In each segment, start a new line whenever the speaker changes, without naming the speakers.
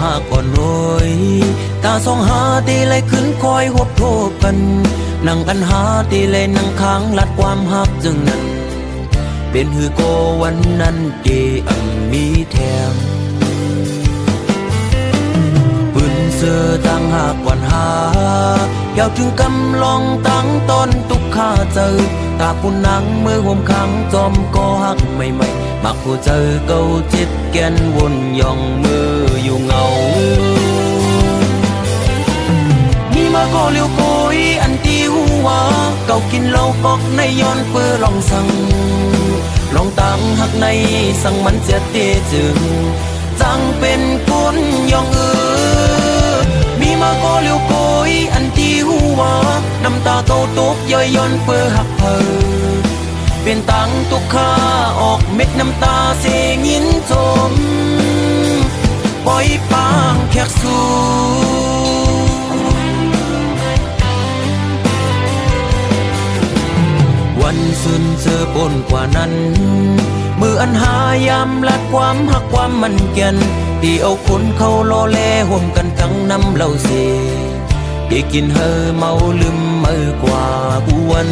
หากก่อนโอยตาสองหาตีเลยขึ้นคอยหบโทบกันนั่งกันหาตีเลยนั่งค้างลัดความหักจึงนั้นเป็นหือโกวันนั้นเกอังมีแถมปืนเสือตั้งหากวันหาเยาวถึงกำลองตั้งตอนตุกข้าเจอตาปุ่นนังมือห่มขังจอมก็หักใหม่ๆมักผู้เจอเก่าจิตแกนวนย่องมืออยู่เงามีมาก็เลี้ยวโกยอันตีหัวเก่ากินเหล้ากอกในย้อนเปื้อลองสั่งลองตั้งหักในสั่งมันเสียเตจึงจังเป็นคนย่องมีมาก็เลี้ยวโกยอันตีหัวน้ำตาเก่าตกย่อยย้อนเปื้อหักเพอเป็นตังตุกข้าออกเม็ดน้ำตาเสียงยินจมปล่อยปางแขกสู่วันสุนเจอปนกว่านั้นมืออันหายามลัดความหักความมันเกียนที่เอาคนเขาโลเลห่มกันทั้งน้ำเหล้าเสที่กินเฮอเมาลืมมือกว่าผู้วัน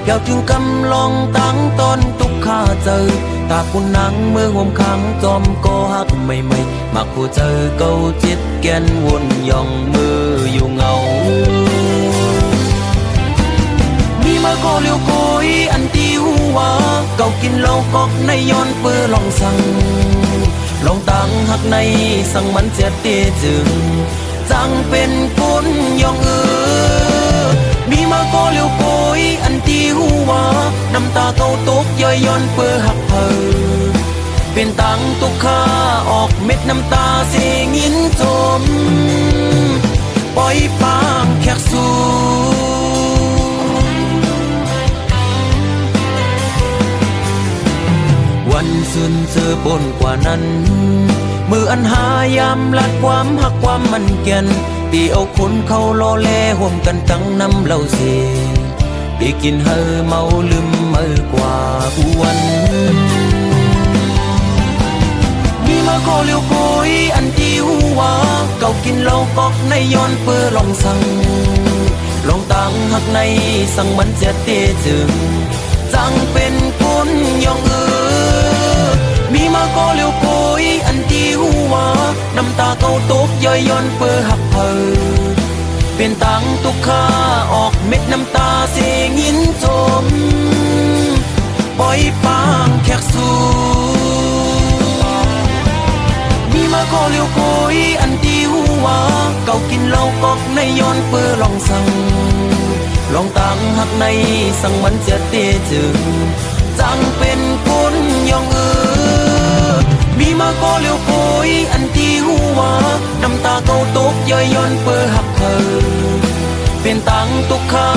เยาวถึงกำลองตั้งตอนตุกข้าเจอตาปุ่นนังมือห่มขังจอมก็หักใหม่ๆมักผู้เจอเก่าจิตแกนวนย่องมืออยู่เงามีมาก็เลี้ยวโกยอันตีหัวเก่ากินเหล้ากอกในย้อนเปื้อลองสั่งลองตั้งหักในสั่งมันเสียเตจึงจังเป็นคนย่องมีมาก็เลี้ยวโกยอันตีหัวน้ำตาเก่าตกย่อยย้อนเปื้อหักเพอเป็นตังตุกข้าออกเม็ดน้ำตาเสียงยินจมปล่อยปางแขกสู่วันสุนเจอปนกว่านั้นมืออันหายามลัดความหักความมันเกียนที่เอาคนเขาโลเลห่มกันทั้งน้ำเหล้าเสที่กินเฮอเมาลืมมือกว่าผู้วันมีมาก็เลี้ยวโกยอันตีหัวเก่ากินเหล้ากอกในย้อนเปื้อลองสั่งลองตั้งหักในสั่งมันเสียเตจึงจังเป็นคนย่องมีมาก็เลี้ยวโกยอันตีหัวน้ำตาเก่าตกย่อยย้อนเปื้อหักเพอเป็นตังตุกข้าออกเม็ดน้ำตาเสียงยินจมปล่อยปางแขกสู่มีมาก็เลี้ยวโกยอันตีหัวเก่ากินเหล้ากอกในย้อนเปื้อลองสั่งลองตั้งหักในสั่งมันเสียเตจึงจังเป็นคนย่องมีมาก็เลี้ยวโกยอันตีหัวน้ำตาเก่าตกย่อยย้อนเปื้อหักเพอเป็นตังตุกข้า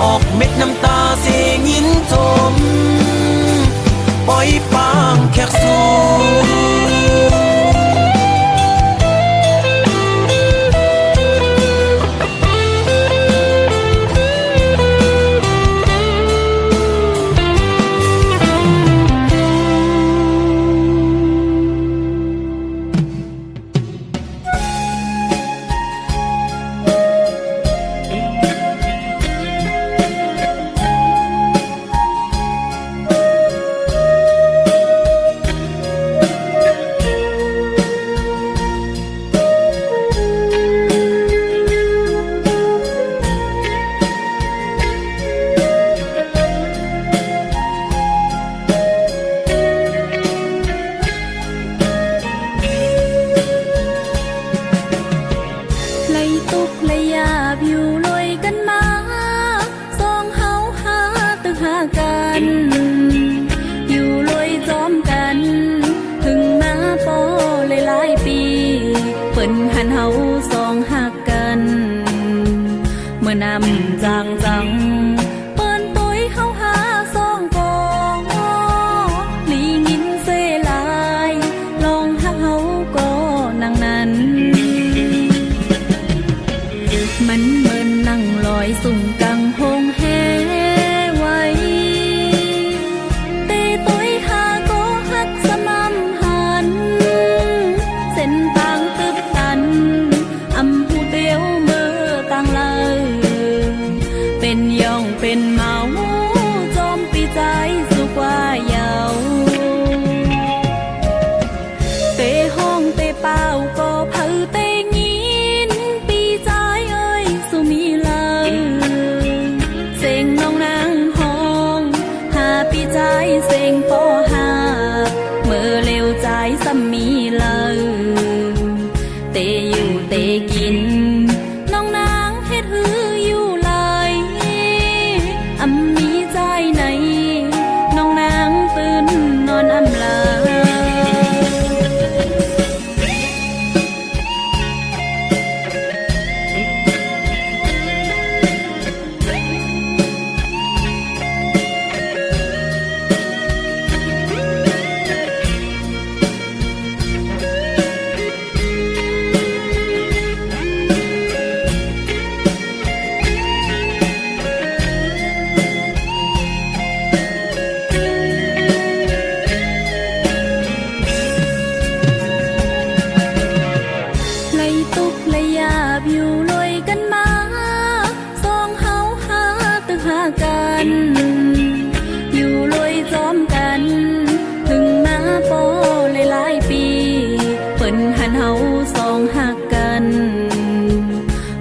ออกเม็ดน้ำตาเสียงยินจมปล่อยปางแขกสู่
ปิ้นหันเฮาสองหักกันเมื่อนำจางจังเปิ้นตุ้ยเฮาหาสองกองลีงินเซลายลองหักเฮาก็นังนั้นมันเหมือนนั่งลอยสุ่มกังหงแฮไว้เตตุ้ยหาก็หักสมำหันเส้นทางตึบตันอำหูเดียวมือต่างเลยเป็นย่องเป็นเมาจอมปีใจสุกว่าเยาเตห้องเตเป้าก็เผาเตยินปีใจเอ้ยสุมีเลยเสียงน้องนางห้องหาปีใจเสียงปอหาเมื่อเร็วใจสัมมีเลยเตอยู่เตกินน้องนางเฮ็ดหืออยู่เลยอำมีใจไหนน้องนางตื่นนอนอำลาอยู่ลอยกันมาสองเฮาหาตึกหากันอยู่ลอยจอมกันถึงมาปอหลายปีเปิ้นหันเฮาสองหักกัน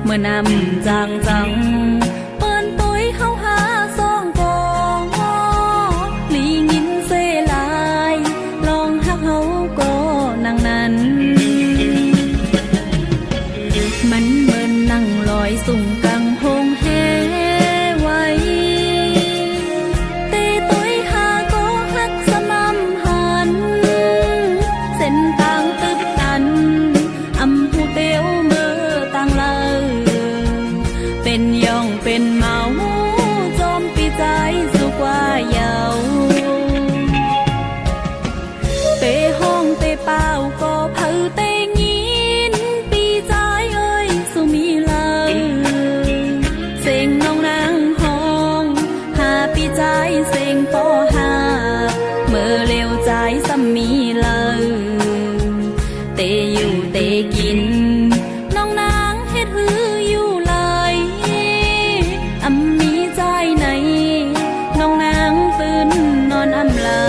เมื่อนำจางจังเปิ้นตุ้ยเฮาหาสองกองลีงินเซลายลองหักเฮาก็นังนั้นมันเหมือนนั่งลอยสุ่มกังหงแฮไว้เตตุ้ยหาก็หักสมำหันเส้นทางตึบตันอำหูเตียวมือต่างเลยเป็นย่องเป็นเมาจอมปีใจสุกว่าเยาเตห้องเตเป้าก็เผาเตยินปีใจเอ้ยสุมีเลยเสียงน้องนางห้องหาปีใจเสียงปอหาเมื่อเร็วใจสัมมีเลยเตอยู่เตกินน้องนางเฮ็ดหืออยู่เลยอำมีใจไหนน้องนางตื่นนอนอำลา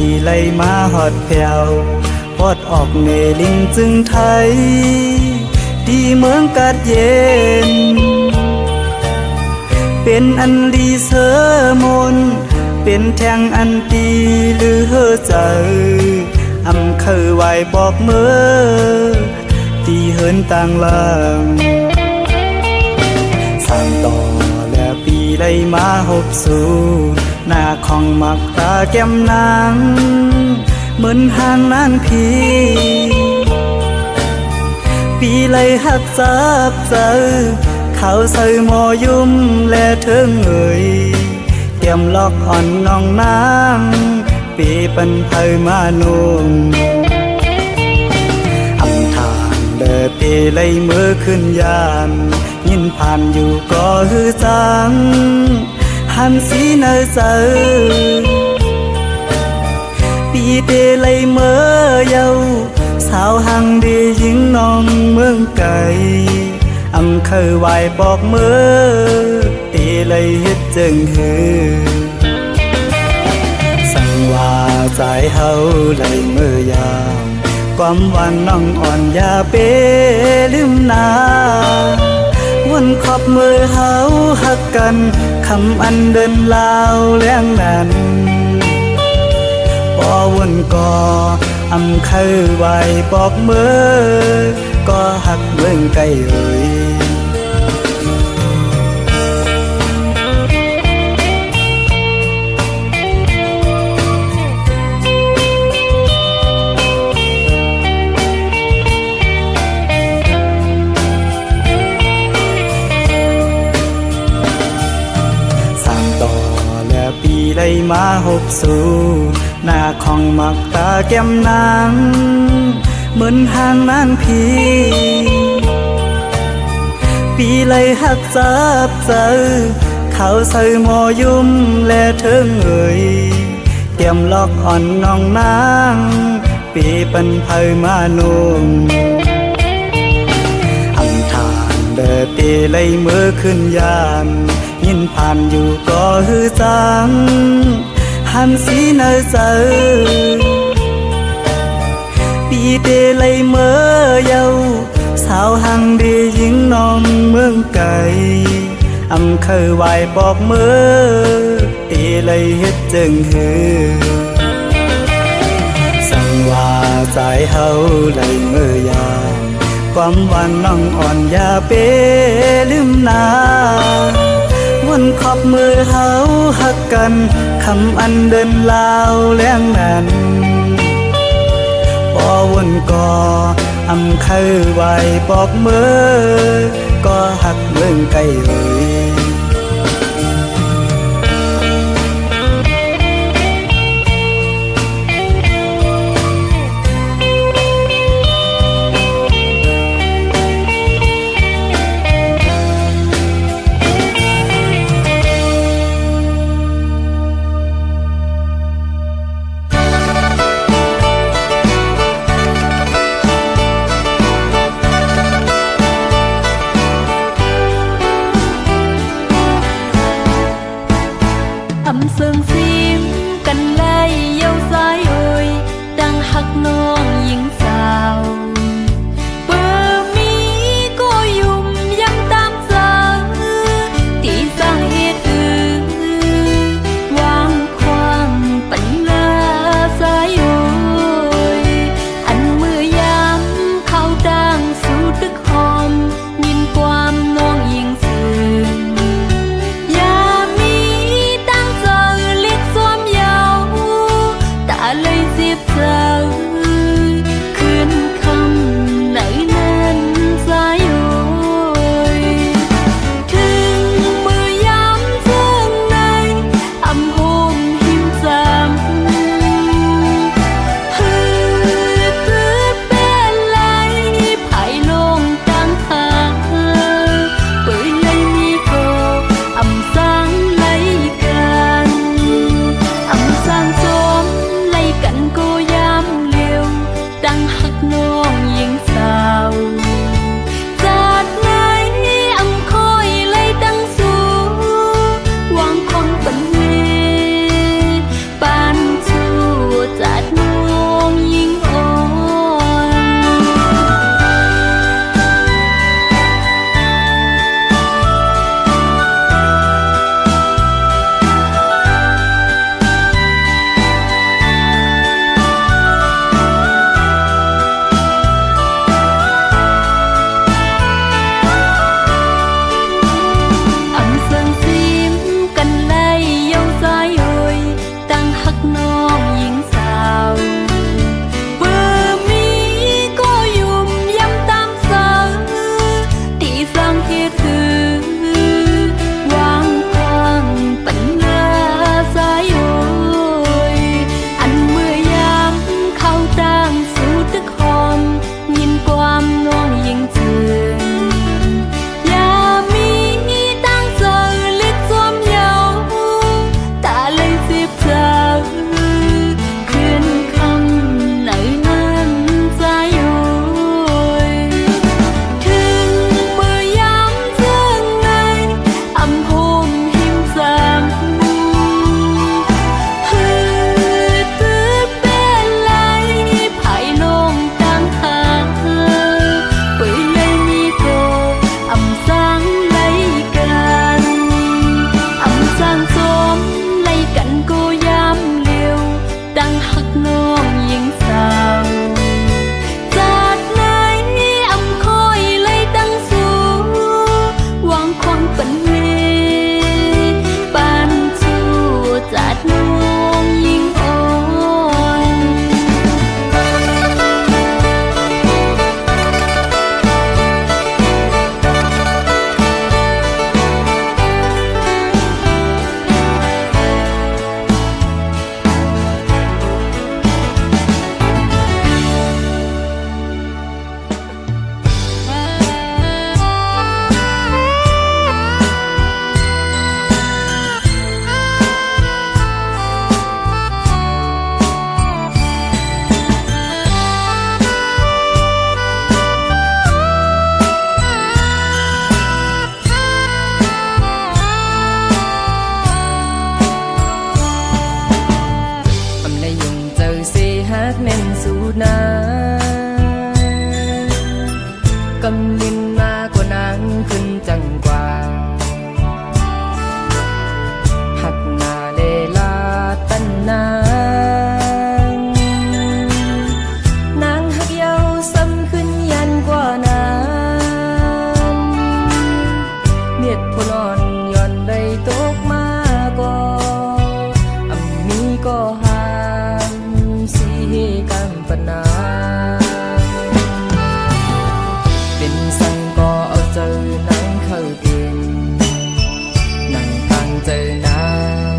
ตีไล่มาหอดแผ่วพอดออกเนลิงจึงไทยดีเมืองกัดเย็นเป็นอันดีเสมนเป็นแทงอันดีหรือเฮอใจอำเคยไหวบอกเมื่อตีเหินต่างลางสร้างต่อและปีไล่มาหบสู่หน้าของมักตาแก้มนางเหมือนห่างนานพีปีเลยหักจับเจอเขาใส่หมอยุ่มและเทิงเอ่ยเตรียมล็อกอ่อนน้องนางปีปันไพมานุ่มอำทางเดินปีเลยมือขึ้นยานยินผ่านอยู่ก็ฮือจัง
hàm xí nơi giờ bị tê lấy mơ dâu sao hàng đi dính non mương cày âm khơi vài bọt mơ tê lấy hết chân hư sangว่าใจเฮาไหลมือยามความหวานน้องอ่อนยาเป้ลืมนาวนขอบมือเฮาหักกันคำอันเดินลาวเลี้ยงนั้นบ่วนก่ออำเคยไว้บอกมือก็หักเบิ่งไกลเอ่ยปีไล่มาหกสู่หน้าของมักตาแก้มนางเหมือนห่างนานพีปีไล่หักจับเจอเขาใส่หมอยุ่มและเทิงเอ่ยเตรียมล็อกอ่อนน้องนางปีปันเผยมานุ่มอำทานเดปีไล่มือขึ้นยานยินผ่านอยู่ก็ฮือจังหันสีเนอเจอปีเตเลยเมื่อเยาสาวหังดียิงน้องเมืองไก่อำเคยไหวบอกเมื่อตีเลยเฮ็ดจึงฮือสั่งว่าใจเฮาเลยเมื่อยามความหวานน้องอ่อนยาเป้ลืมนาวนขอบมือเฮาหักกันคำอันเดินลาวเลี้ยงนั้นบ่วนก่ออำเคยไว้บอกมือก็หักเบิ่งไกลเอ่ย
กันก็ยามเลียวดังหักน้องยิงสาวจากไหนอำคอยเลยตั้งสูวางความเป็นเมปานชูจัดน้องยิงอ่อน แม่นสูนากำลินมากกว่านางขึ้นจังกว่าหักหน้าเลลาตันนางหักเยาซ้ำขึ้นยันกว่านางเมียดพลอนย่อนได้ตกมาก็อำมีก็หาสีกังปนาเป็นสังก็เอาเจอนังเข้าเกณฑ์นังตั้งเจอนาง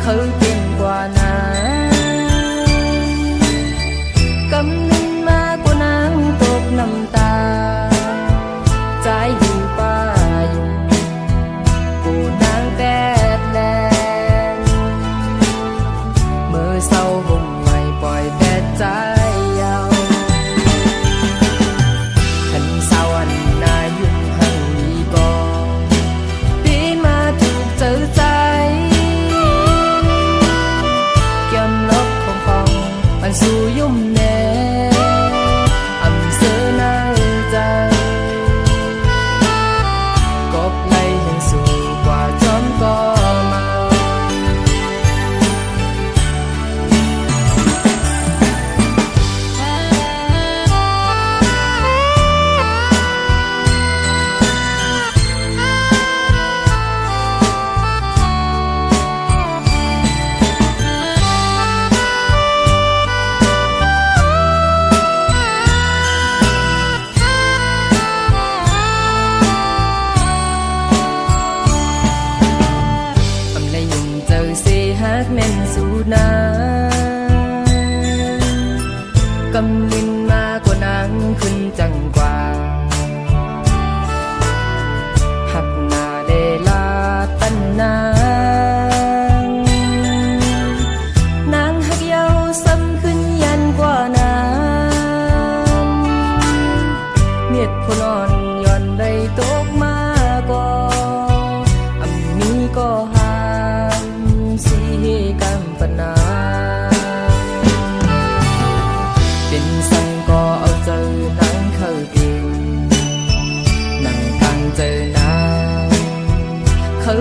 เขาเก่งกว่านางกำนึงมากกว่านางตกน้ำตาใจอยู่ป่าอยู่กูนางแดดแลนเมื่อเศร้าห่มปล่อยแต่ใจยาวขันสาวันนายุ่งหังมีก็ปีนมาถูกเจอใจเกี่ยมลบของฟองมันสู่ยุ่มแน่อำเสนอใจกบไล่ยังสู่กว่าจอมก็มาแม่นสูนากำลินมากกว่านางขึ้นจังกว่าหักหน้าเลลาตันนางหักเยาซ้ำขึ้นยันกว่านางเมียดพลอนย่อนได้ตกมาก็อำมีก็หาสีกังปนาเป็นสังก็เอาเจอนังเข้าเกณฑ์นังตั้งเจอนางเขา